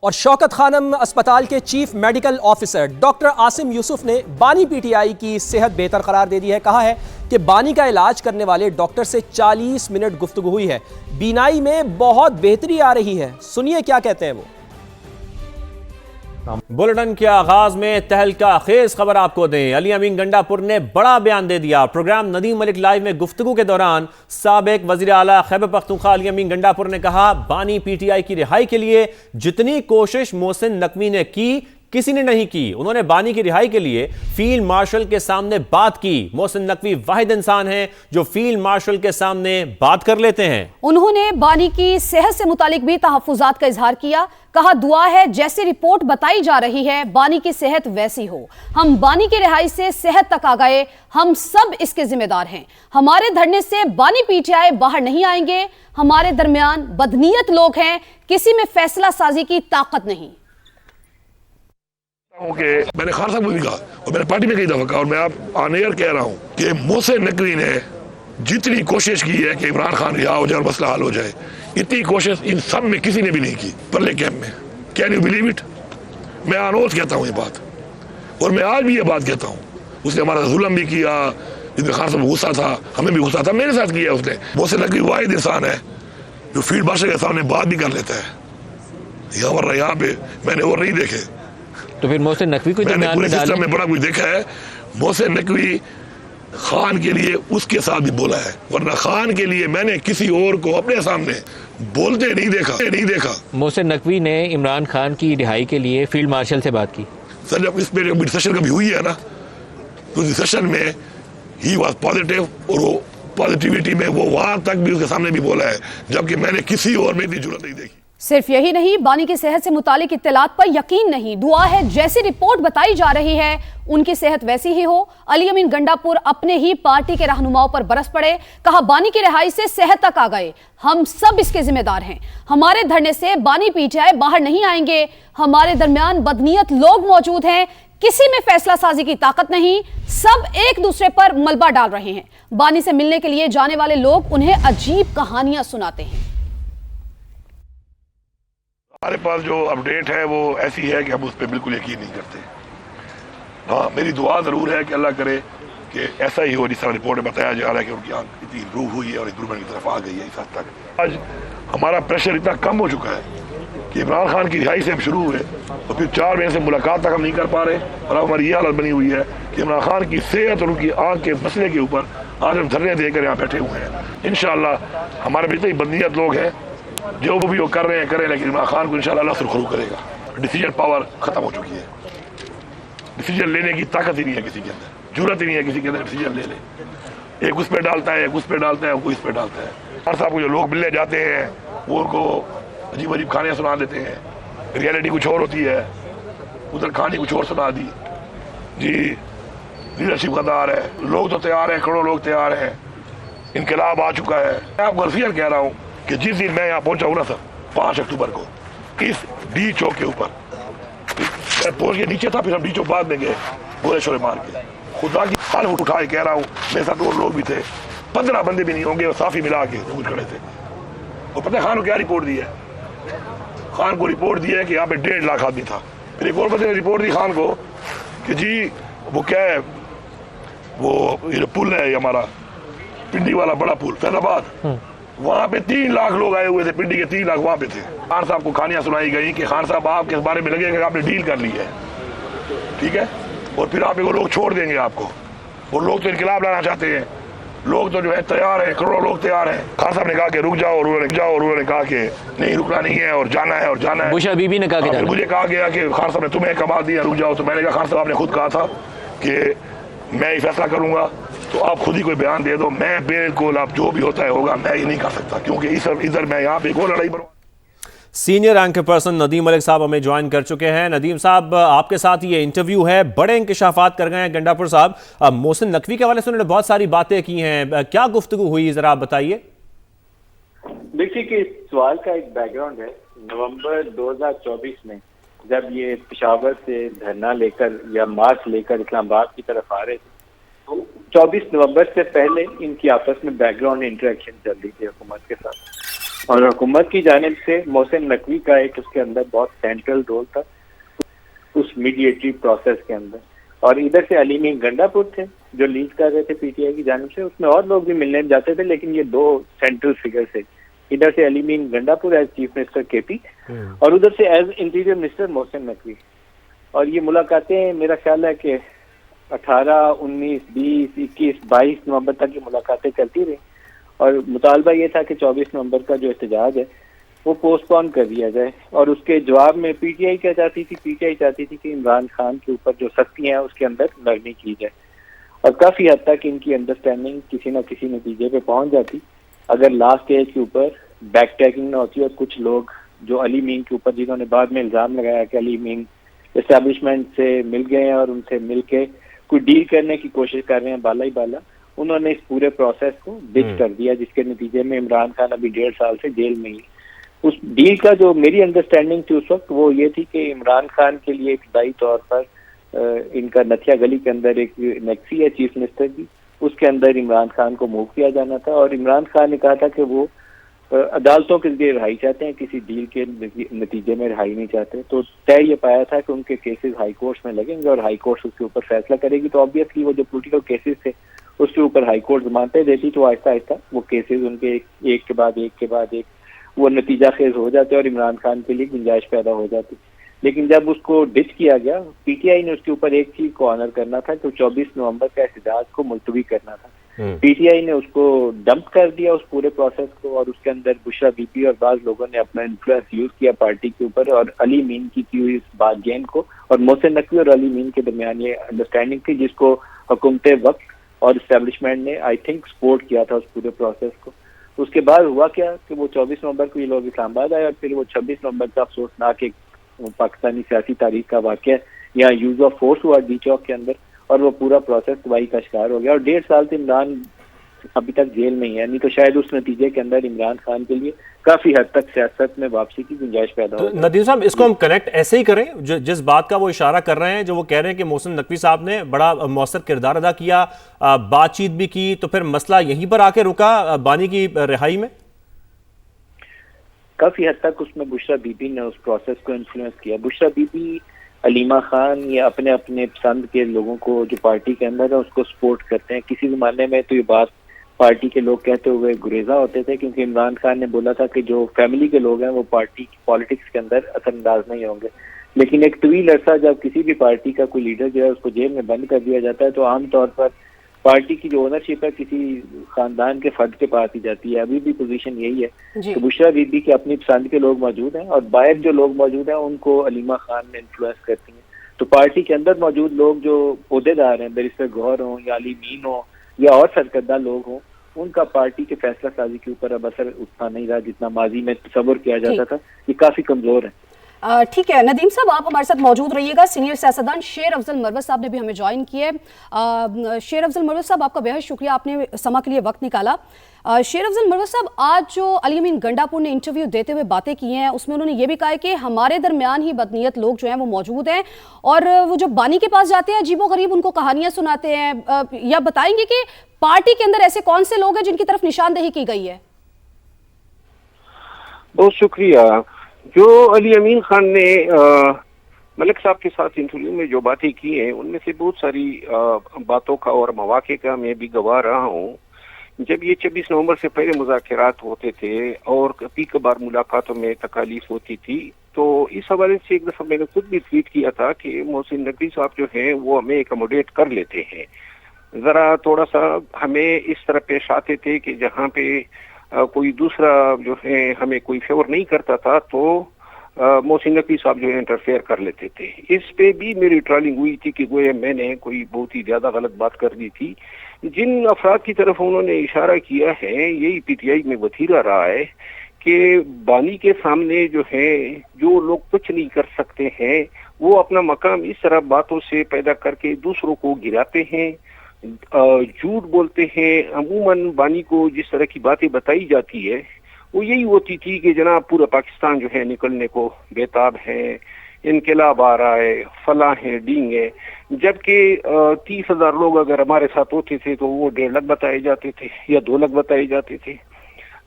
और शौकत खानम अस्पताल के chief medical officer doctor Asim Yusuf ने बानी पीटीआई की सेहत बेहतर करार दे दी है। कहा है कि बानी का इलाज करने वाले डॉक्टर से 40 मिनट गुफ्तगू हुई है, बीनाई में बहुत बेहतरी आ रही है। सुनिए क्या कहते हैं वो। बुलेटिन के आगाज में तहलका खेज खबर आपको दें। अली अमीन गंडापुर ने बड़ा बयान दे दिया। प्रोग्राम नदीम मलिक लाइव में गुफ्तगू के दौरान साबिक वजीर आला खैबर पख्तूनख्वा अली अमीन गंडापुर ने कहा, बानी पीटीआई की रिहाई के लिए जितनी कोशिश मोहसिन नकवी ने की किसी ने नहीं की। उन्होंने बानी की रिहाई के लिए फील्ड मार्शल के सामने बात की। मोहसिन नकवी वाहिद इंसान है जो फील्ड मार्शल के सामने बात कर लेते हैं। उन्होंने बानी की सेहत से मुतालिक भी तहफ्फुजात का इजहार किया। कहा, दुआ है जैसी रिपोर्ट बताई जा रही है बानी की सेहत वैसी हो। हम बानी की रिहाई से सेहत तक आ गए, हम सब इसके जिम्मेदार हैं। हमारे धरने से बानी पीटीआई बाहर नहीं आएंगे। हमारे दरमियान बदनीयत लोग हैं, किसी में फैसला साजी की ताकत नहीं। मैंने खान साहब को भी कहा और मैंने पार्टी में कई दफा कहा और मैं आप ऑन एयर कह रहा हूं कि मोहसिन नकवी ने जितनी कोशिश की है कि इमरान खान रिहा हो जाए और मसला हल हो जाए, इतनी कोशिश इन सब में किसी ने भी नहीं की। परले कैंप में, कैन यू बिलीव इट? मैं अनोज कहता हूं ये बात और मैं आज भी ये बात कहता हूं। उसने हमारा जुल्म भी किया, इमरान खान साहब गुस्सा था, हमें भी गुस्सा था, मेरे साथ किया उसने। मोहसिन नकवी वाहिद इंसान है जो फील्ड मार्शल के सामने बात भी कर लेता है। यहाँ पे मैंने और नहीं देखे। तो फिर मोहसिन नकवी को मैंने पूरे सिस्टम में बड़ा कुछ देखा है। मोहसिन नकवी खान के लिए उसके साथ भी बोला है, वरना खान के लिए मैंने किसी और को अपने सामने बोलते नहीं देखा। मोहसिन नकवी ने इमरान खान की रिहाई के लिए फील्ड मार्शल से बात की। सर जब इस पे डिस्कशन कभी हुई है ना, तो डिस्कशन में ही वाज पॉजिटिव और वो पॉजिटिविटी में वो वहां तक भी उसके सामने भी बोला है, जबकि मैंने किसी और में इतनी जरूरत नहीं देखी। सिर्फ यही नहीं, बानी की सेहत से मुतालिक इत्तलात पर यकीन नहीं। दुआ है जैसी रिपोर्ट बताई जा रही है उनकी सेहत वैसी ही हो। अली अमीन गंडापुर अपने ही पार्टी के रहनुमाओं पर बरस पड़े। कहा, बानी की रिहाई से सेहत तक आ गए, हम सब इसके जिम्मेदार हैं। हमारे धरने से बानी पीटीआई बाहर नहीं आएंगे। हमारे दरमियान बदनीयत लोग मौजूद हैं, किसी में फैसला साजी की ताकत नहीं। सब एक दूसरे पर मलबा डाल रहे हैं। बानी से मिलने के लिए जाने वाले लोग उन्हें अजीब कहानियां सुनाते हैं। हमारे पास जो अपडेट है वो ऐसी है कि हम उस पर बिल्कुल यकीन नहीं करते। हाँ, मेरी दुआ ज़रूर है कि अल्लाह करे कि ऐसा ही हो जिस तरह रिपोर्ट में बताया जा रहा है कि उनकी आंख इतनी इम्प्रूव हुई है और इम्प्रूवमेंट की तरफ आ गई है इस हद तक। आज हमारा प्रेशर इतना कम हो चुका है कि इमरान खान की रिहाई से हम शुरू हुए और फिर 4 महीने से मुलाकात तक हम नहीं कर पा रहे और अब हमारी ये हालत बनी हुई है कि इमरान खान की सेहत और उनकी आंख के मसले के ऊपर आज हम धरने देकर यहाँ बैठे हुए हैं। इंशाअल्लाह हमारे जितने बदनीयत लोग हैं जो भी वो कर रहे हैं करें, लेकिन इमरान खान को इंशाअल्लाह अल्लाह सुरखरू करेगा। डिसीजन पावर खत्म हो चुकी है, डिसीजन लेने की ताकत ही नहीं है किसी के अंदर, जरूरत ही नहीं है किसी के अंदर डिसीजन ले ले। एक उस पर डालता है, एक उस पर डालता है, कोई इस पर डालता है। खान साहब को जो लोग मिलने जाते हैं वो उनको अजीब अजीब कहानियाँ सुना देते हैं। रियलिटी कुछ और होती है, उधर कहानी कुछ और सुना दी। जी लीडरशिप गद्दार है, लोग तो तैयार हैं, करोड़ों लोग तैयार हैं, इनकलाब आ चुका है। मैं आपको गलफियर कह रहा हूँ कि जिस दिन मैं यहाँ पहुंचा हूँ ना सर 5 अक्टूबर को इस डी चौक के ऊपर, मैं पहुंच के नीचे था, फिर हम डी चौक बाद में गए गोले शोरे मार के। खुदा की हाल उठाए कह रहा हूँ, मेरे साथ और लोग भी थे, 15 बंदे भी नहीं होंगे और साफी मिला के कुछ खड़े थे। और पता है खान को क्या रिपोर्ट दी है? खान को रिपोर्ट दी है कि यहाँ पे 1.5 लाख आदमी था। फिर एक और बंदे ने रिपोर्ट दी खान को कि जी वो क्या है, वो ये पुल है हमारा पिंडी वाला बड़ा पुल फैजाबाद, वहाँ पे 3 लाख लोग आए हुए थे, पिंडी के 3 लाख वहाँ पे थे। खान साहब को कहानियां सुनाई गई कि खान साहब आपके बारे में लगेगा कि आपने डील कर ली है, ठीक है, और फिर आप वो लोग छोड़ देंगे आपको। वो लोग तो इनकलाब लाना चाहते हैं, लोग तो जो है तैयार हैं, करोड़ों लोग तैयार हैं। खान साहब ने कहा कि रुक जाओ और उन्होंने कहा कि नहीं रुकना नहीं है और जाना है और जाना है। बुश बीबी ने कहा कि मुझे कहा गया कि खान साहब ने तुम्हें कमा दिया, रुक जाओ। तो मैंने कहा खान साहब आपने खुद कहा था कि मैं ही फैसला करूंगा, तो आप खुद ही कोई बयान दे दो। मैं बिल्कुल आप जो भी होता है होगा, मैं ये नहीं कर सकता क्योंकि इधर मैं यहाँ पे एक और लड़ाई पर। Senior anchor person Nadeem Malik साहब हमें ज्वाइन कर चुके हैं। नदीम साहब, आपके साथ ये इंटरव्यू है, बड़े इंकशाफात कर गए हैं गंडापुर साहब। मोहसिन नकवी के हवाले से उन्होंने बहुत सारी बातें की हैं, क्या गुफ्तगू हुई जरा आप बताइए। देखिए कि इस सवाल का एक बैकग्राउंड है। नवंबर 2024 में जब ये पेशावर से धरना लेकर या मार्च लेकर इस्लामाबाद की तरफ आ रहे थे, तो 24 नवंबर से पहले इनकी आपस में बैकग्राउंड इंटरेक्शन चल रही थी हुकूमत के साथ। और हुकूमत की जानिब से मोहसिन नकवी का एक उसके अंदर बहुत सेंट्रल रोल था उस मीडिएटरी प्रोसेस के अंदर। और इधर से अली मीन गंडापुर थे जो लीड कर रहे थे पीटीआई की जानिब से, उसमें और लोग भी मिलने जाते थे, लेकिन ये दो सेंट्रल फिगर थे। इधर से Ali Amin Gandapur as chief minister KP और उधर से as interior minister Mohsin Naqvi. और ये मुलाकातें मेरा ख्याल है कि 18, 19, 20, 21, 22 नवंबर तक ये मुलाकातें चलती रही और मुतालबा ये था कि 24 नवंबर का जो एहतजाज है वो पोस्टपोन कर दिया जाए। और उसके जवाब में पीटीआई क्या चाहती थी, पीटीआई चाहती थी कि इमरान खान के ऊपर जो सख्तियां हैं उसके अंदर नरमी की जाए। और काफी हद तक इनकी अंडरस्टैंडिंग किसी न किसी नतीजे पे पहुंच जाती अगर लास्ट स्टेज के ऊपर बैक टैगिंग ना होती और कुछ लोग जो अली मीन के ऊपर जिन्होंने बाद में इल्जाम लगाया कि अली मीन एस्टेब्लिशमेंट से मिल गए हैं और उनसे मिल के कोई डील करने की कोशिश कर रहे हैं बाला ही बाला, उन्होंने इस पूरे प्रोसेस को डिच कर दिया, जिसके नतीजे में इमरान खान अभी 1.5 साल से जेल में ही। उस डील का जो मेरी अंडरस्टैंडिंग थी उस वक्त वो ये थी कि इमरान खान के लिए इब्तदाई तौर पर इनका नथिया गली के अंदर एक नेक्सी है चीफ मिनिस्टर की, उसके अंदर इमरान खान को मूव किया जाना था। और इमरान खान ने कहा था कि वो अदालतों के जरिए रिहाई चाहते हैं, किसी डील के नतीजे में रिहाई नहीं चाहते। तो तय ये पाया था कि उनके केसेस हाई कोर्ट में लगेंगे और हाई कोर्ट उसके ऊपर फैसला करेगी। तो ऑब्वियसली वो जो पॉलिटिकल केसेस थे उसके ऊपर हाई कोर्ट जमानतें देती, तो आहिस्ता आहिस्ता वो केसेस उनके एक के बाद एक वो नतीजा खेज हो जाते और इमरान खान के लिए गुंजाइश पैदा हो जाती। लेकिन जब उसको डिच किया गया, पीटीआई ने उसके ऊपर एक चीज को ऑनर करना था कि 24 नवंबर का एहतजाज को मुलतवी करना था। पीटीआई ने उसको डंप कर दिया उस पूरे प्रोसेस को और उसके अंदर बुशरा बीबी और बाज लोगों ने अपना इन्फ्लुएंस यूज किया पार्टी के ऊपर और अली मीन की हुई इस बात गेन को। और मोहसिन नकवी और अली मीन के दरमियान ये अंडरस्टैंडिंग थी जिसको हुकूमत वक्त और इस्टेब्लिशमेंट ने आई थिंक सपोर्ट किया था उस पूरे प्रोसेस को। उसके बाद हुआ क्या कि वो 24 नवंबर को ये लोग इस्लामाबाद आए और फिर वो 26 नवंबर का अफसोसनाक एक पाकिस्तानी सियासी तारीख का वाक़या यहाँ यूज ऑफ फोर्स हुआ डी चौक के अंदर और वो पूरा प्रोसेस तबाही का शिकार हो गया। और 1.5 साल से इमरान अभी तक जेल में ही है, नहीं तो शायद उस नतीजे के अंदर इमरान खान के लिए काफी हद तक सियासत में वापसी की गुंजाइश पैदा हो। नदीम साहब, इसको हम कनेक्ट ऐसे ही करें जिस बात का वो इशारा कर रहे हैं, जो वो कह रहे हैं कि मोहसिन नकवी साहब ने बड़ा मौसर किरदार अदा किया, बातचीत भी की, तो फिर मसला यहीं पर आके रुका बानी की रिहाई में? काफी हद तक उसमें बुशरा बीबी ने उस प्रोसेस को इन्फ्लुएंस किया। बुशरा बीबी, अलीमा खान या अपने अपने पसंद के लोगों को जो पार्टी के अंदर है उसको सपोर्ट करते हैं। किसी जमाने में तो ये बात पार्टी के लोग कहते हुए गुरेजा होते थे क्योंकि इमरान खान ने बोला था कि जो फैमिली के लोग हैं वो पार्टी की पॉलिटिक्स के अंदर असरअंदाज नहीं होंगे। लेकिन एक तवील अरसा जब किसी भी पार्टी का कोई लीडर जो है उसको जेल में बंद कर दिया जाता है तो आमतौर पर पार्टी की जो ओनरशिप है किसी खानदान के फर्द के पास ही जाती है। अभी भी पोजीशन यही है कि बुशरा बीबी के अपनी पसंद के लोग मौजूद हैं और बाहर जो लोग मौजूद हैं उनको अलीमा खान ने इन्फ्लुएंस करती हैं। तो पार्टी के अंदर मौजूद लोग जो ओहदेदार हैं, बैरिस्टर गौहर हों या अली मीन हो या और सरकर्दा लोग हों, उनका पार्टी के फैसला साजी के ऊपर अब असर उतना नहीं रहा जितना माजी में तस्वर किया जाता था। ये काफी कमजोर है। ठीक है नदीम साहब, आप हमारे साथ मौजूद रहिएगा। सीनियर सियासतदान शेर अफजल मरवत साहब ने भी हमें ज्वाइन किए। शेर अफजल मरवत साहब, आपका बेहद शुक्रिया, आपने समा के लिए वक्त निकाला। शेर अफजल मरवत साहब, आज जो अली अमीन गंडापुर ने इंटरव्यू देते हुए बातें की हैं उसमें उन्होंने ये भी कहा है कि हमारे दरमियान ही बदनीयत लोग जो हैं वो मौजूद हैं और वो जब बानी के पास जाते हैं अजीबोगरीब उनको कहानियां सुनाते हैं। या बताएंगे कि पार्टी के अंदर ऐसे कौन से लोग हैं जिनकी तरफ निशानदेही की गई है? बहुत शुक्रिया। जो अली अमीन खान ने मलिक साहब के साथ इंटरव्यू में जो बातें की हैं उनमें से बहुत सारी बातों का और मौके का मैं भी गवाह रहा हूँ। जब ये 26 नवंबर से पहले मुज़ाकरात होते थे और कभी कभार मुलाकातों में तकालीफ होती थी, तो इस हवाले से एक दफ़ा मैंने खुद भी ट्वीट किया था कि मोहसिन नकवी साहब जो हैं वो हमें एकमोडेट कर लेते हैं, ज़रा थोड़ा सा हमें इस तरह पेश आते थे कि जहाँ पे कोई दूसरा जो है हमें कोई फेवर नहीं करता था तो मोहसिन नकवी साहब जो है इंटरफेयर कर लेते थे। इस पे भी मेरी ट्रोलिंग हुई थी कि गोया मैंने कोई बहुत ही ज्यादा गलत बात कर दी थी। जिन अफराद की तरफ उन्होंने इशारा किया है यही पीटीआई में वतीरा रहा है कि बानी के सामने जो है जो लोग कुछ नहीं कर सकते हैं वो अपना मकाम इस तरह बातों से पैदा करके दूसरों को गिराते हैं, झूठ बोलते हैं। अमूमन बानी को जिस तरह की बातें बताई जाती है वो यही होती थी कि जनाब पूरा पाकिस्तान जो है निकलने को बेताब है, इनकलाब आ रहा है, फला है, डींग है। जबकि 30,000 लोग अगर हमारे साथ होते थे तो वो 1.5 लाख बताए जाते थे या 2 लाख बताए जाते थे।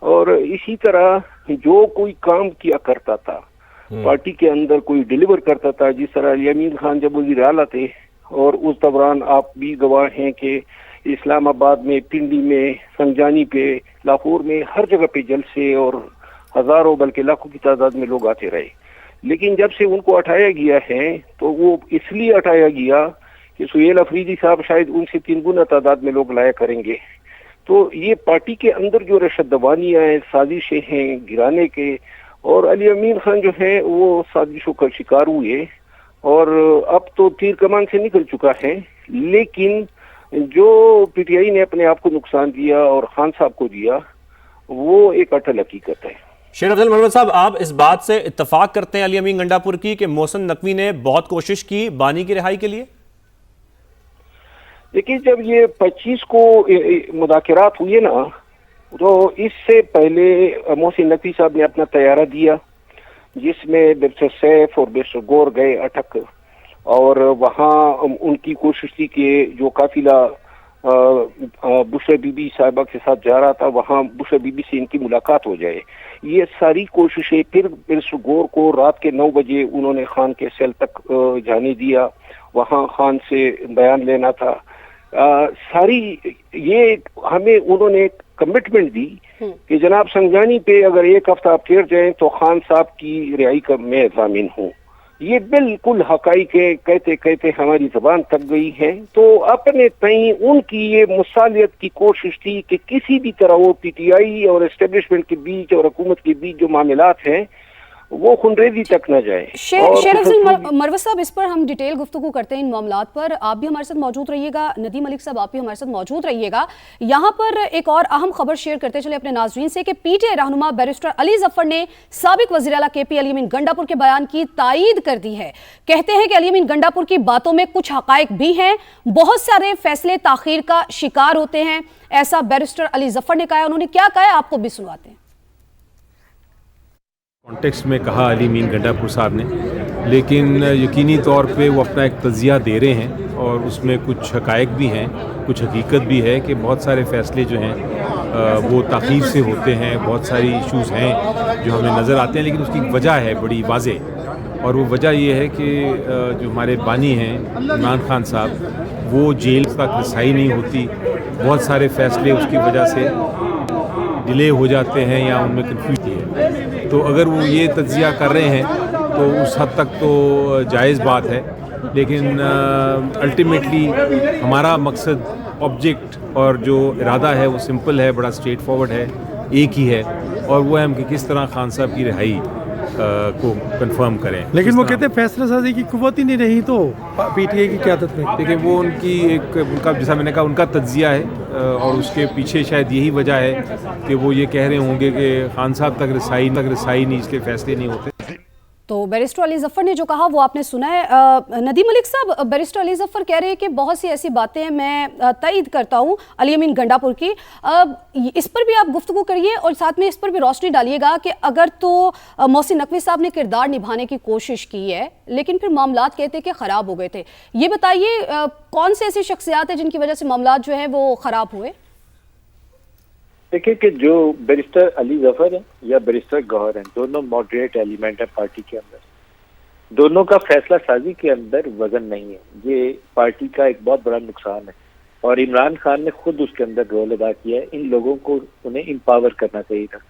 और इसी तरह जो कोई काम किया करता था पार्टी के अंदर, कोई डिलीवर करता था, जिस तरह अली अमीन खान जब वज़ीर आला थे, और उस दौरान आप भी गवाह हैं कि इस्लामाबाद में, पिंडी में, संजानी पे, लाहौर में, हर जगह पे जलसे और हजारों बल्कि लाखों की तादाद में लोग आते रहे। लेकिन जब से उनको हटाया गया है तो वो इसलिए हटाया गया कि सुहेल अफरीदी साहब शायद उनसे 3 गुना तादाद में लोग लाया करेंगे। तो ये पार्टी के अंदर जो रशदवानियां हैं, साजिशें हैं गिराने के, और अली अमीन खान जो है वो साजिशों का शिकार हुए और अब तो तीर कमान से निकल चुका है। लेकिन जो पीटीआई ने अपने आप को नुकसान दिया और खान साहब को दिया, वो एक अटल हकीकत है। शेर अफजल मरवत साहब, आप इस बात से इत्तफाक करते हैं अली अमीन गंडापुर की कि मोहसिन नकवी ने बहुत कोशिश की बानी की रिहाई के लिए? देखिए, जब ये 25 को मुदाकरात हुए ना, तो इससे पहले मोहसिन नकवी साहब ने अपना तैयारा दिया, जिसमें बैरिस्टर सैफ और बैरिस्टर गौर गए अटक, और वहाँ उनकी कोशिश थी कि जो काफिला बुशरा बीबी साहिबा के साथ जा रहा था, वहाँ बुशरा बीबी से इनकी मुलाकात हो जाए। ये सारी कोशिशें, फिर बैरिस्टर गौर को रात के 9 बजे उन्होंने खान के सेल तक जाने दिया, वहाँ खान से बयान लेना था। सारी ये हमें उन्होंने कमिटमेंट दी कि जनाब संजानी पे अगर 1 हफ्ता आप ठहर जाएं तो खान साहब की रिहाई का मैं ज़ामिन हूँ। ये बिल्कुल हकाइक है, कहते कहते हमारी जबान थक गई है। तो अपने तई उनकी ये मुसालियत की कोशिश थी कि किसी भी तरह वो पीटीआई और एस्टेब्लिशमेंट के बीच और हुकूमत के बीच जो मामलात हैं वो खुनरेजी तक न जाए। शेर अफजल मरवत साहब, इस पर हम डिटेल गुफ्तगू करते हैं इन मामलात पर। आप भी हमारे साथ मौजूद रहिएगा, नदीम मलिक साहब आप भी हमारे साथ मौजूद रहिएगा। यहाँ पर एक और अहम खबर शेयर करते चले अपने नाजरीन से कि पीटीआई रहनुमा बैरिस्टर अली जफर ने साबिक वज़ीर आला केपी अली अमीन गंडापुर के बयान की तायीद कर दी है। कहते हैं कि अली अमीन गंडापुर की बातों में कुछ हकायक भी हैं, बहुत सारे फैसले ताखीर का शिकार होते हैं, ऐसा बैरिस्टर अली जफर ने कहा। उन्होंने क्या कहा आपको भी सुनवाते हैं। कॉन्टेक्स्ट में कहा अली अमीन गंडापुर साहब ने, लेकिन यकीनी तौर पे वो अपना एक तज़िया दे रहे हैं और उसमें कुछ हकायक भी हैं, कुछ हकीकत भी है कि बहुत सारे फ़ैसले जो हैं वो ताख़ीर से होते हैं, बहुत सारी इश्यूज़ हैं जो हमें नज़र आते हैं, लेकिन उसकी वजह है बड़ी वाज़ेह, और वो वजह ये है कि जो हमारे बानी हैं इमरान खान साहब, वो जेल तक रसाई नहीं होती, बहुत सारे फ़ैसले उसकी वजह से डिले हो जाते हैं या उनमें कन्फ्यूजन है। तो अगर वो ये तज्जिया कर रहे हैं तो उस हद तक तो जायज़ बात है, लेकिन अल्टीमेटली हमारा मकसद, ऑब्जेक्ट और जो इरादा है वो सिंपल है, बड़ा स्ट्रेट फॉरवर्ड है, एक ही है, और वो है हम कि किस तरह खान साहब की रिहाई को कंफर्म करें। लेकिन वो कहते हैं फैसला साजी की कुव्वत ही नहीं रही तो पीटीआई की क़यादत में। देखिए, वो उनका जैसा मैंने कहा उनका तज्जिया है, और उसके पीछे शायद यही वजह है कि वो ये कह रहे होंगे कि खान साहब तक रसाई नहीं, इसलिए फैसले नहीं होते। तो बैरिस्टर अली जफर ने जो कहा वो आपने सुना है। नदीम मलिक साहब, बैरिस्टर अली जफर कह रहे हैं कि बहुत सी ऐसी बातें हैं, मैं तायीद करता हूं अली अमीन गंडापुर की। इस पर भी आप गुफ्तगू करिए और साथ में इस पर भी रोशनी डालिएगा कि अगर तो मोहसिन नकवी साहब ने किरदार निभाने की कोशिश की है, लेकिन फिर मामलात कहते कि ख़राब हो गए थे। ये बताइए कौन से ऐसी शख्सियात हैं जिनकी वजह से मामलात जो है वो ख़राब हुए? देखिए कि जो बैरिस्टर अली जफर है या बैरिस्टर गौहर हैं, दोनों मॉडरेट एलिमेंट है पार्टी के अंदर। दोनों का फैसला साजी के अंदर वजन नहीं है, ये पार्टी का एक बहुत बड़ा नुकसान है, और इमरान खान ने खुद उसके अंदर रोल अदा किया है। इन लोगों को उन्हें एम्पावर करना चाहिए था।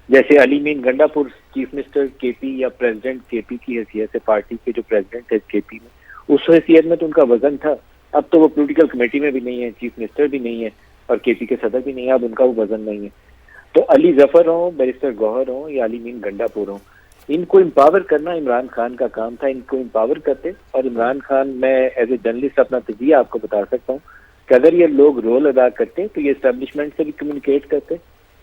जैसे अली अमीन गंडापुर चीफ मिनिस्टर केपी या प्रेसिडेंट केपी की हैसियत से, पार्टी के जो प्रेसिडेंट है केपी में, उस हैसियत में तो उनका वजन था। अब तो वो पॉलिटिकल कमेटी में भी नहीं है, चीफ मिनिस्टर भी नहीं है और केपी के सदर भी नहीं है, अब उनका वो वजन नहीं है। तो अली जफर हो, बैरिस्टर गौहर हो या अली अमीन गंडापुर हो, इनको एम्पावर करना इमरान खान का काम था। इनको एम्पावर करते, और इमरान खान, मैं एज ए जर्नलिस्ट अपना तजिया आपको बता सकता हूँ कि अगर ये लोग रोल अदा करते तो ये एस्टेब्लिशमेंट से भी कम्युनिकेट करते,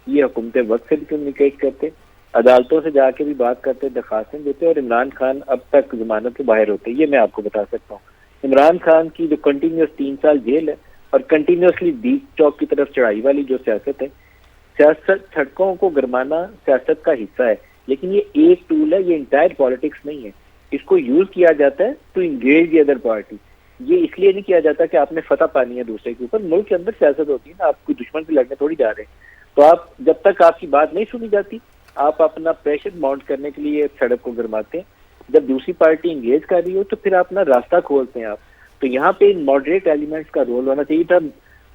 ये हुकूमत वक्त से भी कम्युनिकेट करते, अदालतों से जाके भी बात करते, दरखास्तें देते, और इमरान खान अब तक जमानत के बाहर होते। ये मैं आपको बता सकता हूँ। इमरान खान की जो कंटिन्यूस 3 साल जेल है और कंटिन्यूसली बीच चौक की तरफ चढ़ाई वाली जो सियासत है, सियासत सड़कों को गरमाना सियासत का हिस्सा है, लेकिन ये एक टूल है, ये इंटायर पॉलिटिक्स नहीं है। इसको यूज किया जाता है to engage the other party. ये इसलिए नहीं किया जाता कि आपने फतह पानी है दूसरे के ऊपर। मुल्क के अंदर सियासत होती है ना, आप कोई दुश्मन से लड़ने थोड़ी जा रहे हैं। तो आप जब तक आपकी बात नहीं सुनी जाती, आप अपना प्रेशर माउंट करने के लिए सड़क को गरमाते हैं। जब दूसरी पार्टी इंगेज कर रही हो तो फिर अपना रास्ता खोलते हैं आप। तो यहाँ पे इन मॉडरेट एलिमेंट्स का रोल होना चाहिए था।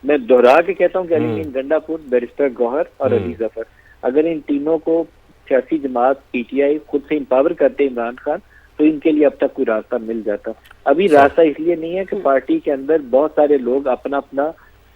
मैं दोहरा के कहता हूँ कि अली अमीन गंडापुर, बैरिस्टर गौहर और अली जफर, अगर इन तीनों को सियासी जमात पीटीआई खुद से एम्पावर करते इमरान खान, तो इनके लिए अब तक कोई रास्ता मिल जाता। अभी रास्ता इसलिए नहीं है कि पार्टी के अंदर बहुत सारे लोग अपना अपना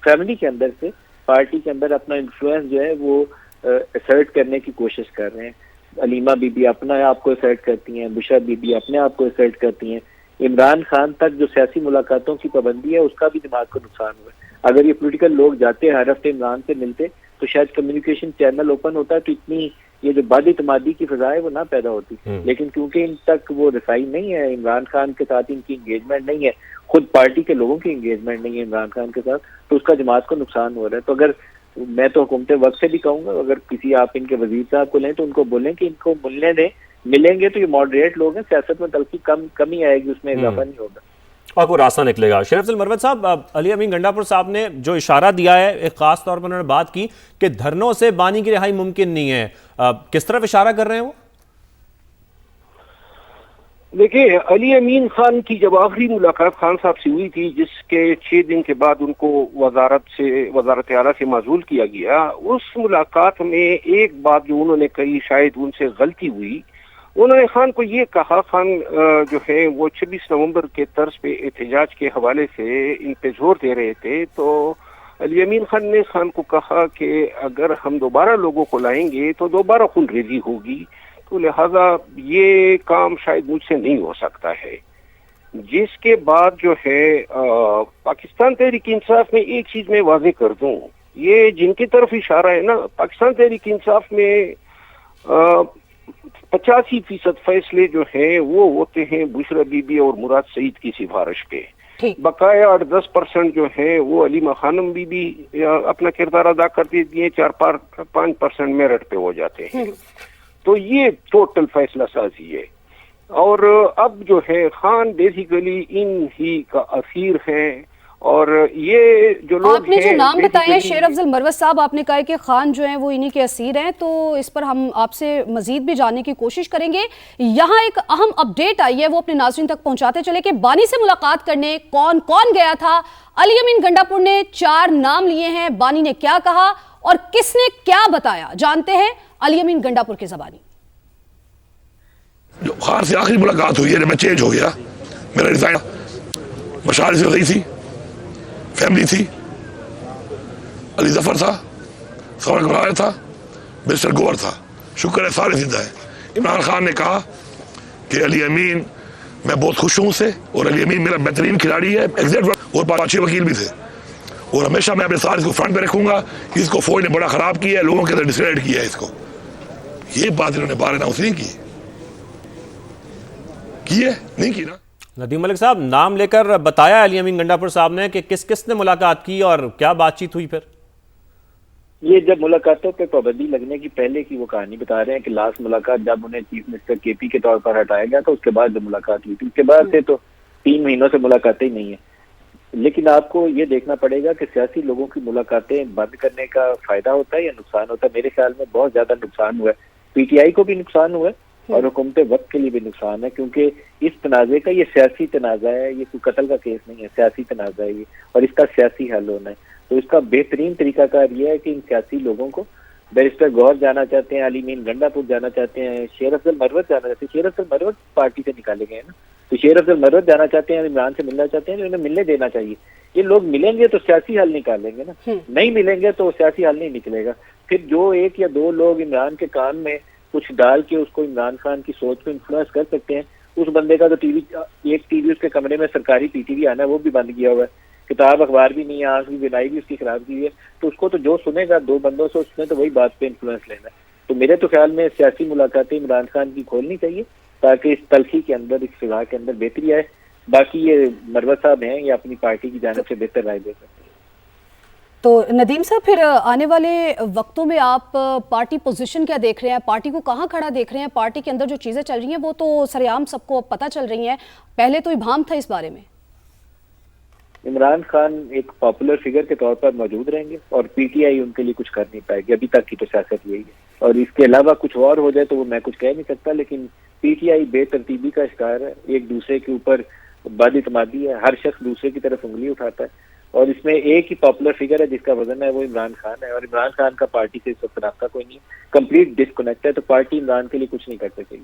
फैमिली के अंदर से पार्टी के अंदर अपना इन्फ्लुएंस जो है वो असर्ट करने की कोशिश कर रहे हैं। अलीमा बीबी अपना आप को असर्ट करती हैं, बुशरा बीबी अपने आप को असर्ट करती हैं। इमरान खान तक जो सियासी मुलाकातों की पाबंदी है उसका भी दिमाग को नुकसान हुआ है। अगर ये पॉलिटिकल लोग जाते हर हफ्ते इमरान से मिलते तो शायद कम्युनिकेशन चैनल ओपन होता है, तो इतनी ये जो बादी की फिजा है वो ना पैदा होती। लेकिन क्योंकि इन तक वो रसाई नहीं है, इमरान खान के साथ इनकी इंगेजमेंट नहीं है, खुद पार्टी के लोगों की इंगेजमेंट नहीं है इमरान खान के साथ, तो उसका जमात को नुकसान हो रहा है। तो अगर मैं तो हुकूमत वक्त से भी कहूंगा, अगर किसी आप इनके वजीर साहब को लें तो उनको बोलें कि इनको मिलने दें, मिलेंगे तो ये मॉडरेट लोग हैं, सियासत में तल्खी कमी आएगी, उसमें इजाफा नहीं होगा और कोई रास्ता निकलेगा। शरीफ अफजल मरवत साहब, अली अमीन गंडापुर साहब ने जो इशारा दिया है, एक खास तौर पर उन्होंने बात की कि धरनों से बानी की रिहाई मुमकिन नहीं है, किस तरफ इशारा कर रहे हैं वो? देखिए, अली अमीन खान की जब आखिरी मुलाकात खान साहब से हुई थी, जिसके 6 दिन के बाद उनको वजारत आला से माजूल किया गया, उस मुलाकात में एक बात जो उन्होंने कही, शायद उनसे गलती हुई, उन्होंने खान को ये कहा, खान जो है वो 26 नवंबर के तर्ज पे एहतजाज के हवाले से इन पे जोर दे रहे थे, तो अली अमीन खान ने खान को कहा कि अगर हम दोबारा लोगों को लाएंगे तो दोबारा खूनरेजी होगी, तो लिहाजा ये काम शायद मुझसे नहीं हो सकता है। जिसके बाद जो है पाकिस्तान तहरीक इंसाफ में एक चीज मैं वाजे कर दूं, ये जिनकी तरफ इशारा है ना, पाकिस्तान तहरीक इंसाफ में 85% फैसले जो हैं वो होते हैं बुशरा बीबी और मुराद सईद की सिफारिश पे। बकाया 8-10% जो है वो अलीमा खानम बीबी अपना किरदार अदा करती है, 4-5% मेरिट पे हो जाते हैं। तो ये टोटल फैसला साजी है। और अब जो है खान बेसिकली इन ही का असीर है, और ये जो लोग आपने जो नाम बताया है शेर अफजल मरवत साहब, आपने कहा कि खान जो है वो इन्हीं के असीर हैं, तो इस पर हम आपसे मजीद भी जानने की कोशिश करेंगे। यहाँ एक अहम अपडेट आई है, वो अपने नाज़रीन तक पहुंचाते चले कि बानी से मुलाकात करने कौन कौन गया था। अली अमीन गंडापुर ने 4 नाम लिए हैं, बानी ने क्या कहा और किसने क्या बताया, जानते हैं अली अमीन गंडापुर की ज़बानी। जो खान से आखिरी मुलाकात हुई है, मैं चेंज हो गया, मेरा रिजाइन मशाल से गई थी, फैमिली थी, अली जफर था, सवर गुराया था, मिस्टर गोवर था, शुक्र है सारे जिंदा है। इमरान खान ने कहा कि अली अमीन मैं बहुत खुश हूं उससे, और अली अमीन मेरा बेहतरीन खिलाड़ी है, एग्जैक्ट, और 5 अच्छे वकील भी थे, और हमेशा मैं अपने साथ इसको फ्रंट पे रखूंगा, इसको फौज ने बड़ा खराब किया है, लोगों के अंदर डिसक्रेडिट किया है इसको। ये बात इन्होंने बार अनाउंस नहीं की है, नहीं की ना। नदीम मलिक साहब, नाम लेकर बताया अली अमीन गंडापुर साहब ने कि किस किस ने मुलाकात की और क्या बातचीत हुई फिर? ये जब मुलाकातों पे पाबंदी लगने की पहले की वो कहानी बता रहे हैं कि लास्ट मुलाकात जब उन्हें चीफ मिनिस्टर केपी के तौर पर हटाया गया था, उसके बाद जब मुलाकात हुई थी, उसके बाद से तो 3 महीनों से मुलाकातें ही नहीं है। लेकिन आपको ये देखना पड़ेगा कि सियासी लोगों की मुलाकातें बंद करने का फायदा होता है या नुकसान होता है। मेरे ख्याल में बहुत ज्यादा नुकसान हुआ है, पीटीआई को भी नुकसान हुआ है और हुकूमत वक्त के लिए भी नुकसान है, क्योंकि इस तनाज़े का ये सियासी तनाज़ा है, ये कोई कत्ल का केस नहीं है, सियासी तनाज़ा है ये, और इसका सियासी हल होना है। तो इसका बेहतरीन तरीकाकार ये है कि इन सियासी लोगों को, बैरिस्टर गौहर जाना चाहते हैं, अली अमीन गंडापुर जाना चाहते हैं, शेर अफजल मरवत जाना चाहते हैं, शेर अफजल मरवत पार्टी से निकाले गए हैं ना, तो शेर अफजल मरवत जाना चाहते हैं, इमरान से मिलना चाहते हैं, तो इन्हें मिलने देना चाहिए। ये लोग मिलेंगे तो सियासी हल निकालेंगे ना, नहीं मिलेंगे तो सियासी हल नहीं निकलेगा। फिर जो 1 या 2 लोग इमरान के कान में कुछ डाल के उसको इमरान खान की सोच को इन्फ्लुएंस कर सकते हैं, उस बंदे का तो एक टीवी उसके कमरे में सरकारी पीटीवी आना है वो भी बंद किया हुआ है, किताब अखबार भी नहीं है, आंख भी बिनाई भी उसकी खराब की है, तो उसको तो जो सुनेगा 2 बंदों से, उसने तो वही बात पे इन्फ्लुएंस लेना है। तो मेरे तो ख्याल में सियासी मुलाकातें इमरान खान की खोलनी चाहिए ताकि इस तलखी के अंदर, इस फिजा के अंदर बेहतरी आए। बाकी ये मरवत साहब हैं, ये अपनी पार्टी की जानिब से बेहतर राय दे सकते हैं। तो नदीम साहब, फिर आने वाले वक्तों में आप पार्टी पोजीशन क्या देख रहे हैं, पार्टी को कहाँ खड़ा देख रहे हैं? पार्टी के अंदर जो चीज़ें चल रही हैं वो तो सरेआम सबको पता चल रही हैं, पहले तो इबाम था इस बारे में। देखिए, मैं तो कहूँगा कि पार्टी के अंदर जो चीजें चल रही हैं वो तो सरेआम सबको पता चल रही हैं, पहले तो इबाम था इस बारे में। पहले तो इबाम था इस बारे में, लेकिन अब जो चीजें चल रही हैं वो तो सरेआम सबको पता चल रही हैं। इमरान खान एक पॉपुलर फिगर के तौर पर मौजूद रहेंगे और पीटीआई उनके लिए कुछ कर नहीं पाएगी। अभी तक की तो सियासत यही है और इसके अलावा कुछ और हो जाए तो वो मैं कुछ कह नहीं सकता, लेकिन पीटीआई बेतरतीबी का शिकार है, एक दूसरे के ऊपर बदइतमादी है, हर शख्स दूसरे की तरफ उंगली उठाता है और इसमें एक ही पॉपुलर फिगर है जिसका वजन है वो इमरान खान है और इमरान खान का पार्टी से इस वक्त रास्ता कोई नहीं, कंप्लीट डिस्कनेक्ट है, तो पार्टी इमरान के लिए कुछ नहीं कर सकेगी।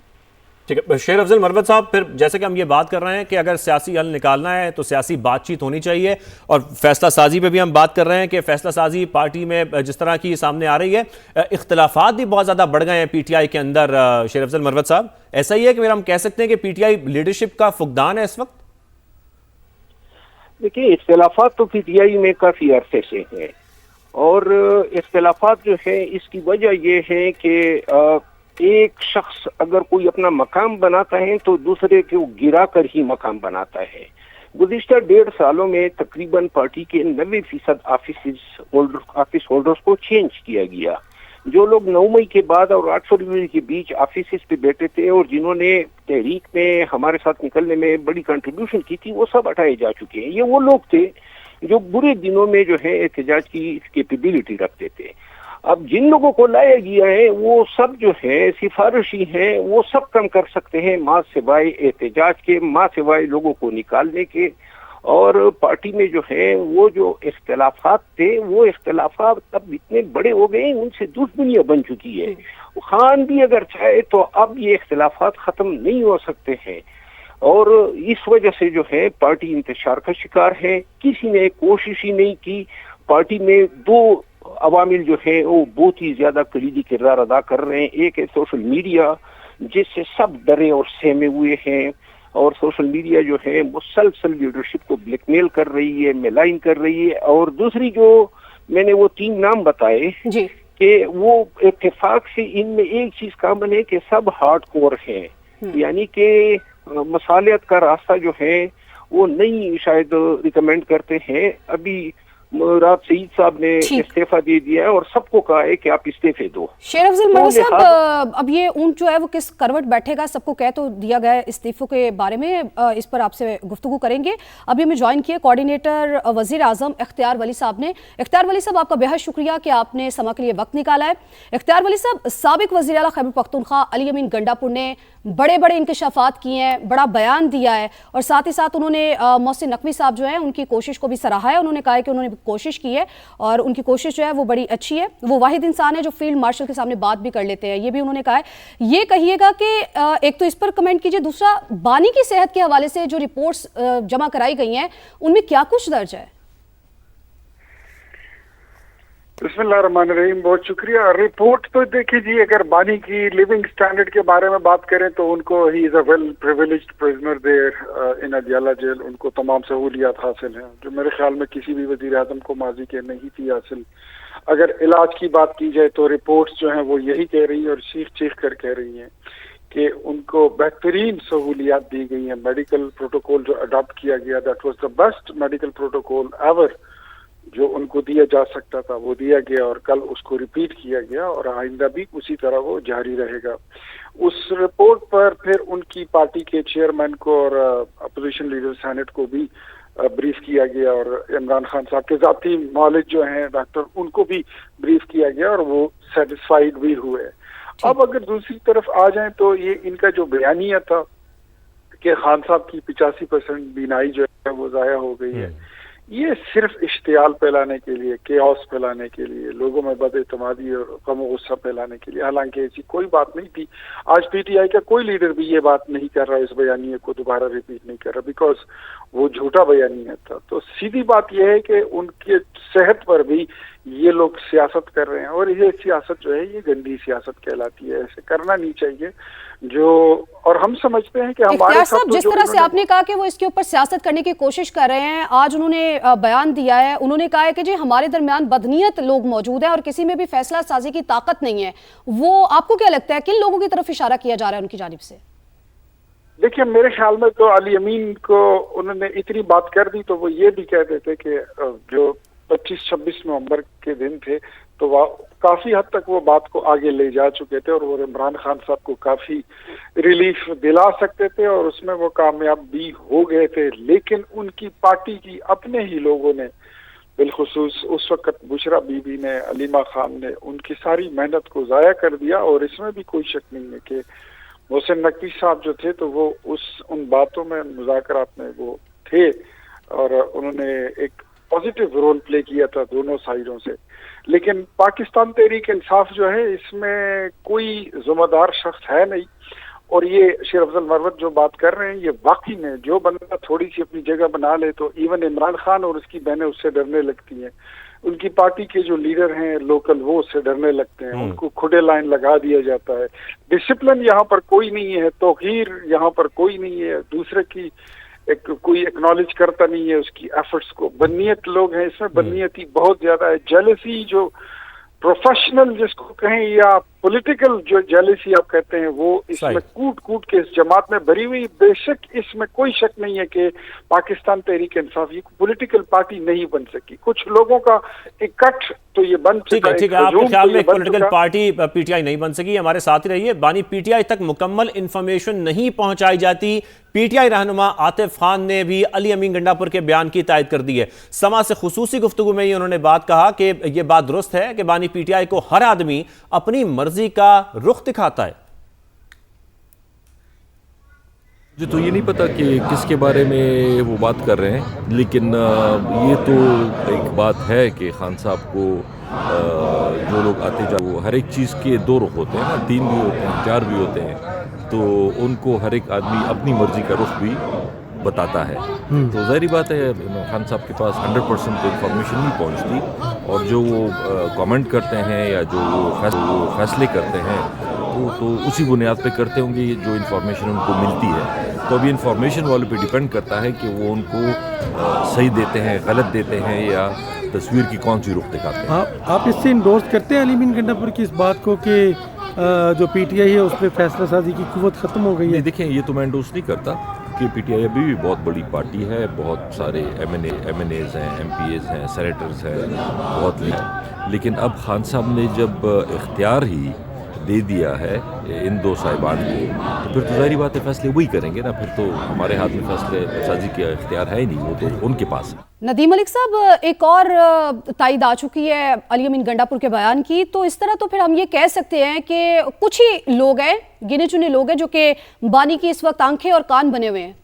ठीक है शेर अफजल मरवत साहब, फिर जैसे कि हम ये बात कर रहे हैं कि अगर सियासी हल निकालना है तो सियासी बातचीत होनी चाहिए और फैसला साजी पे भी हम बात कर रहे हैं कि फैसला साजी पार्टी में जिस तरह की सामने आ रही है, इख्तलाफात भी बहुत ज़्यादा बढ़ गए हैं पीटीआई के अंदर। शेर अफजल मरवत साहब, ऐसा ही है कि फिर हम कह सकते हैं कि पीटीआई लीडरशिप का फुकदान है इस वक्त? देखिए, इख्तलाफात तो पीटीआई में काफी अरसे से हैं और इख्तलाफात जो है इसकी वजह यह है कि एक शख्स अगर कोई अपना मकाम बनाता है तो दूसरे को गिरा कर ही मकाम बनाता है। गुज़िश्ता 1.5 सालों में तकरीबन पार्टी के 90% ऑफिस होल्डर्स को चेंज किया गया। जो लोग 9 मई के बाद और 8 फरवरी के बीच ऑफिस पे बैठे थे और जिन्होंने तहरीक में हमारे साथ निकलने में बड़ी कंट्रीब्यूशन की थी, वो सब हटाए जा चुके हैं। ये वो लोग थे जो बुरे दिनों में जो है एहतजाज की कैपेबिलिटी रखते थे। अब जिन लोगों को लाया गया है वो सब जो है सिफारिशी हैं, वो सब कम कर सकते हैं माँ सिवाय एहतजाज के, माँ सिवाय लोगों को निकालने के। और पार्टी में जो है वो जो इख्तलाफात थे वो इख्तलाफात अब इतने बड़े हो गए, उनसे दुश्मनियां बन चुकी है। खान भी अगर चाहे तो अब ये इख्तलाफात खत्म नहीं हो सकते हैं और इस वजह से जो है पार्टी इंतशार का शिकार है। किसी ने कोशिश ही नहीं की। पार्टी में 2 अवामिल जो है वो बहुत ही ज्यादा कलीदी किरदार अदा कर रहे हैं। एक है सोशल मीडिया, जिससे सब डरे और सहमे हुए हैं और सोशल मीडिया जो है मुसलसल लीडरशिप को ब्लैकमेल कर रही है, मेलाइन कर रही है। और दूसरी जो मैंने वो 3 नाम बताए कि वो इत्तेफाक से इनमें एक चीज कॉमन है कि सब हार्डकोर हैं, यानी कि मसालियत का रास्ता जो है वो नहीं शायद रिकमेंड करते हैं। अभी रात सईद साहब ने इस्तीफा दे दिया है और सबको कहा है कि आप इस्तीफे दो। शेर अफजल मरवत साहब, अब ये ऊंट जो है वो किस करवट बैठेगा, सबको कह तो दिया गया है इस्तीफों के बारे में, इस पर आपसे गुफ्तगू करेंगे। अभी हमें ज्वाइन किए कोऑर्डिनेटर वजीर आजम इख्तियार वली साहब ने। इख्तियार वली साहब, आपका बेहद शुक्रिया कि आपने समा के लिए वक्त निकाला है। इख्तियार वली साहब, साबिक वजीर आला खैबर पख्तूनख्वा अली अमीन गंडापुर ने बड़े बड़े इंकशाफात किए हैं, बड़ा बयान दिया है और साथ ही साथ उन्होंने मोहसिन नकवी साहब जो है उनकी कोशिश को भी सराहा है। उन्होंने कहा है कि उन्होंने कोशिश की है और उनकी कोशिश जो है वो बड़ी अच्छी है। वो वाहिद इंसान है जो फील्ड मार्शल के सामने बात भी कर लेते हैं, ये भी उन्होंने कहा है। ये कहिएगा कि एक तो इस पर कमेंट कीजिए, दूसरा बानी की सेहत के हवाले से जो रिपोर्ट्स जमा कराई गई हैं उनमें क्या कुछ दर्ज है? बिस्मिल्लाहिर्रहमानिर्रहीम, बहुत शुक्रिया। रिपोर्ट तो देखिए जी, अगर बानी की लिविंग स्टैंडर्ड के बारे में बात करें तो उनको he is a well privileged prisoner there in Adiala jail, उनको तमाम सहूलियात हासिल हैं जो मेरे ख्याल में किसी भी वजीर आजम को माजी के नहीं थी हासिल। अगर इलाज की बात की जाए तो रिपोर्ट्स जो हैं वो यही कह रही हैं और चीख चीख कर कह रही हैं कि उनको बेहतरीन सहूलियात दी गई हैं। मेडिकल प्रोटोकॉल जो अडॉप्ट किया गया, that was the best medical protocol ever जो उनको दिया जा सकता था, वो दिया गया और कल उसको रिपीट किया गया और आइंदा भी उसी तरह वो जारी रहेगा। उस रिपोर्ट पर फिर उनकी पार्टी के चेयरमैन को और अपोजिशन लीडर सेनेट को भी ब्रीफ किया गया और इमरान खान साहब के जाती नॉलेज जो हैं डॉक्टर, उनको भी ब्रीफ किया गया और वो सेटिस्फाइड भी हुए। अब अगर दूसरी तरफ आ जाए तो ये इनका जो बयानिया था कि खान साहब की 85% बीनाई जो है वो जाया हो गई है, ये सिर्फ इश्तियाल फैलाने के लिए, केओस फैलाने के लिए, लोगों में बदएतमादी और गम और गुस्सा फैलाने के लिए, हालांकि ऐसी कोई बात नहीं थी। आज पीटीआई का कोई लीडर भी ये बात नहीं कर रहा, इस बयानिए को दोबारा रिपीट नहीं कर रहा, बिकॉज वो झूठा बयानिया था। तो सीधी बात यह है कि उनके सेहत पर भी ये लोग सियासत कर रहे हैं और ये सियासत जो है ये गंदी सियासत कहलाती है, ऐसे करना नहीं चाहिए। जो और हम समझते हैं कि हमारे साथ जिस तरह से आपने कहा कि वो इसके ऊपर सियासत करने की कोशिश कर रहे हैं, आज उन्होंने बयान दिया है, उन्होंने कहा है कि जी हमारे दरमियान बदनीयत लोग मौजूद हैं और किसी में भी फैसला साजी की ताकत नहीं है। वो आपको क्या लगता है किन लोगों की तरफ इशारा किया जा रहा है उनकी जानिब से? देखिए, मेरे ख्याल में तो अली अमीन को उन्होंने इतनी बात कर दी तो वो ये भी कह देते कि जो 25-26 नवंबर के दिन थे तो वह काफी हद तक वो बात को आगे ले जा चुके थे और वो इमरान खान साहब को काफी रिलीफ दिला सकते थे और उसमें वो कामयाब भी हो गए थे। लेकिन उनकी पार्टी की अपने ही लोगों ने, बिलखुसूस उस वक्त बुशरा बीबी ने, अलीमा खान ने, उनकी सारी मेहनत को जाया कर दिया। और इसमें भी कोई शक नहीं है कि मोहसिन नकवी साहब जो थे तो वो उन बातों में, मुज़ाकरात में वो थे और उन्होंने एक पॉजिटिव रोल प्ले किया था दोनों साइडों से। लेकिन पाकिस्तान तहरीक इंसाफ जो है, इसमें कोई जिम्मेदार शख्स है नहीं। और ये शेर अफजल मरवत जो बात कर रहे हैं, ये वाकई में जो बंदा थोड़ी सी अपनी जगह बना ले तो इवन इमरान खान और उसकी बहनें उससे डरने लगती हैं। उनकी पार्टी के जो लीडर हैं लोकल, वो उससे डरने लगते हैं, उनको खुदे लाइन लगा दिया जाता है। डिसिप्लिन यहाँ पर कोई नहीं है, तौहीर यहाँ पर कोई नहीं है, दूसरे की कोई एक्नॉलेज करता नहीं है उसकी एफर्ट्स को। बदनीयत लोग हैं इसमें, बदनीयती बहुत ज्यादा है। जेलसी जो प्रोफेशनल जिसको कहें या पॉलिटिकल जो जेलसी आप कहते हैं, वो इसमें कूट कूट के इस जमात में भरी हुई। बेशक इसमें कोई शक नहीं है कि पाकिस्तान तहरीक इंसाफ ये पॉलिटिकल पार्टी नहीं बन सकी। कुछ लोगों का इकट्ठ तो ये बन ठीक है, आपके ख्याल में पॉलिटिकल पार्टी पीटीआई नहीं बन सकी। हमारे साथ ही रहिए। बानी, पीटीआई तक मुकम्मल इंफॉर्मेशन नहीं पहुंचाई जाती। पीटीआई रहनुमा आतिफ खान ने भी अली अमीन गंडापुर के बयान की तायद कर दी है। समा से खुसूसी गुफ्तगू में ही उन्होंने बात कहा कि यह बात दुरुस्त है कि बानी पीटीआई को हर आदमी अपनी मर्जी का रुख दिखाता है। मुझे तो ये नहीं पता कि किसके बारे में वो बात कर रहे हैं, लेकिन ये तो एक बात है कि खान साहब को जो लोग आते जा, वो हर एक चीज़ के दो रुख होते हैं ना, 3 भी होते हैं, 4 भी होते हैं, तो उनको हर एक आदमी अपनी मर्जी का रुख भी बताता है। तो ज़ाहिर बात है इमरान खान साहब के पास 100% तो इन्फॉर्मेशन नहीं पहुंचती और जो वो कमेंट करते हैं या जो वो फैसले करते हैं तो उसी बुनियाद पे करते होंगे जो इन्फॉर्मेशन उनको मिलती है। तो अभी इन्फॉर्मेशन वालों पे डिपेंड करता है कि वो उनको सही देते हैं, गलत देते हैं या तस्वीर की कौन सी रुख दिखाते हैं। आप इससे इंडोर्स करते हैं अली अमीन गंडापुर की इस बात को कि जो पीटीआई है उस पर फैसला साजी की कुव्वत ख़त्म हो गई है? देखें, ये तो मैं इंडोर्स नहीं करता कि पीटीआई अभी भी बहुत बड़ी पार्टी है, बहुत सारे एमएनएज हैं, एमपीएज हैं, सेनेटर्स हैं, बहुत। लेकिन अब खान साहब ने जब इख्तियार ही दे दिया है इन दो साहिबान को, तो फिर तो ज़ाहिर बात है फैसले वही करेंगे ना। फिर तो हमारे हाथ में फैसले साजी का इख्तियार है ही नहीं, वो तो उनके पास है। नदीम मलिक साहब, एक और तायद आ चुकी है अली अमीन गंडापुर के बयान की, तो इस तरह तो फिर हम ये कह सकते हैं कि कुछ ही लोग हैं, गिने चुने लोग हैं, जो कि बानी की इस वक्त आंखें और कान बने हुए हैं।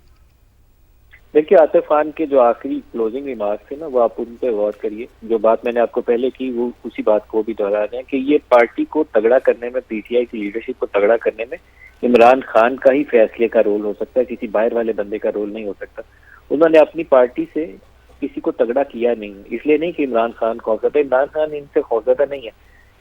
देखिए, आतिफ खान के जो आखिरी क्लोजिंग रिमार्क्स थे ना, वो आप उन पे गौर करिए। जो बात मैंने आपको पहले की, वो उसी बात को भी दोहरा रहे हैं कि ये पार्टी को तगड़ा करने में, पीटीआई की लीडरशिप को तगड़ा करने में इमरान खान का ही फैसले का रोल हो सकता है, किसी बाहर वाले बंदे का रोल नहीं हो सकता। उन्होंने अपनी पार्टी से किसी को तगड़ा किया नहीं, इसलिए नहीं कि इमरान खान खौफजदा। इमरान खान इनसे खौफजदा नहीं है।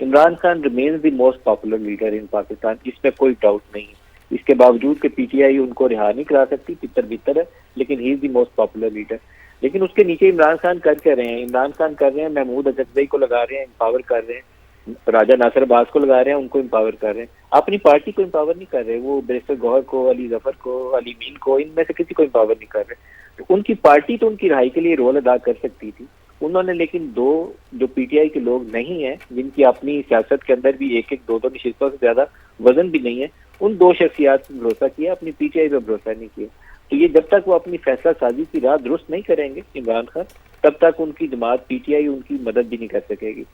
Imran Khan remains the most popular leader in Pakistan, इसमें कोई डाउट नहीं है। इसके बावजूद कि पीटीआई उनको रिहा नहीं करा सकती, तितर बितर है, लेकिन he is the most popular leader. लेकिन उसके नीचे इमरान खान कर क्या रहे हैं? इमरान खान कर रहे हैं महमूद अजहज़ई को लगा रहे हैं, एम्पावर कर रहे हैं, राजा नासिर अब्बास को लगा रहे हैं, उनको एम्पावर कर रहे हैं, अपनी पार्टी को एम्पावर नहीं कर रहे। वो बैरिस्टर गौहर को, अली जफर को, अली मीन को, इनमें से किसी को एम्पावर नहीं कर रहे। तो उनकी पार्टी तो उनकी रिहाई के लिए रोल अदा कर सकती थी उन्होंने, लेकिन दो जो पीटीआई के लोग नहीं हैं, जिनकी अपनी सियासत के अंदर भी एक एक दो नशिस्तों से ज्यादा वजन भी नहीं है, उन दो शख्सियात पर भरोसा किया, अपनी पीटीआई पर भरोसा नहीं किया। तो ये जब तक वो अपनी फैसला साजी की राह दुरुस्त नहीं करेंगे इमरान खान, तब तक उनकी जमात पीटीआई उनकी मदद भी नहीं कर सकेगी।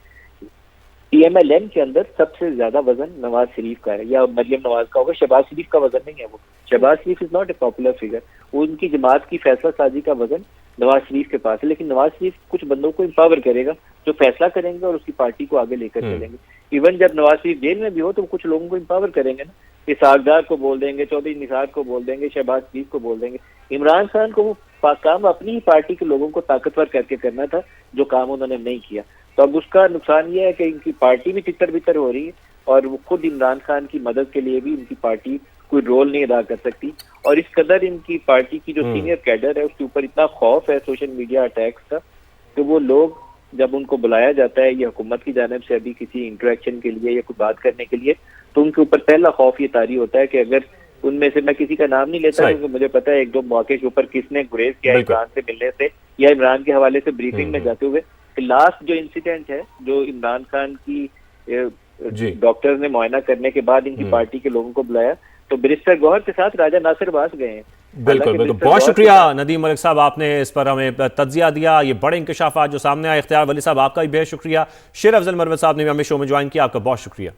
पीएमएलएन के अंदर सबसे ज्यादा वजन नवाज शरीफ का है या मरियम नवाज का होगा, शहबाज शरीफ का वजन नहीं है। वो Shahbaz Sharif is not a popular figure. उनकी जमात की फैसला साजी का वजन नवाज शरीफ के पास है, लेकिन नवाज शरीफ कुछ बंदों को एम्पावर करेगा जो फैसला करेंगे और उसकी पार्टी को आगे लेकर चलेंगे। इवन जब नवाज शरीफ जेल में भी हो तो कुछ लोगों को एम्पावर करेंगे ना, इसाकदार को बोल देंगे, चौधरी निसार को बोल देंगे, शहबाज शरीफ को बोल देंगे। इमरान खान को वो काम अपनी ही पार्टी के लोगों को ताकतवर करके करना था, जो काम उन्होंने नहीं किया। तो अब उसका नुकसान ये है कि इनकी पार्टी भी तितर बितर हो रही है और वो खुद इमरान खान की मदद के लिए भी इनकी पार्टी कोई रोल नहीं अदा कर सकती। और इस कदर इनकी पार्टी की जो सीनियर कैडर है उसके ऊपर इतना खौफ है सोशल मीडिया अटैक्स का, तो वो लोग जब उनको बुलाया जाता है या हुकूमत की जानिब से अभी किसी इंटरेक्शन के लिए या कुछ बात करने के लिए, तो उनके ऊपर पहला खौफ ये तारी होता है कि अगर उनमें से, मैं किसी का नाम नहीं लेता क्योंकि मुझे पता है एक दो मौके के ऊपर किसने गुरेज किया इमरान से मिलने से या इमरान के हवाले से ब्रीफिंग में जाते हुए। लास्ट जो इंसिडेंट है, जो इमरान खान की डॉक्टर ने मुआयना करने के बाद इनकी पार्टी के लोगों को बुलाया, तो बैरिस्टर गौहर के साथ राजा नासिर बास गए हैं। बिल्कुल बिल्कुल, बहुत शुक्रिया नदीम मलिक साहब, आपने इस पर हमें तज्जिया दिया, ये बड़े इंकशाफात जो सामने आए। इख्तियार वली साहब आपका भी बेहद शुक्रिया। शेर अफजल मरवत साहब ने भी हमें शो में ज्वाइन किया, आपका बहुत शुक्रिया।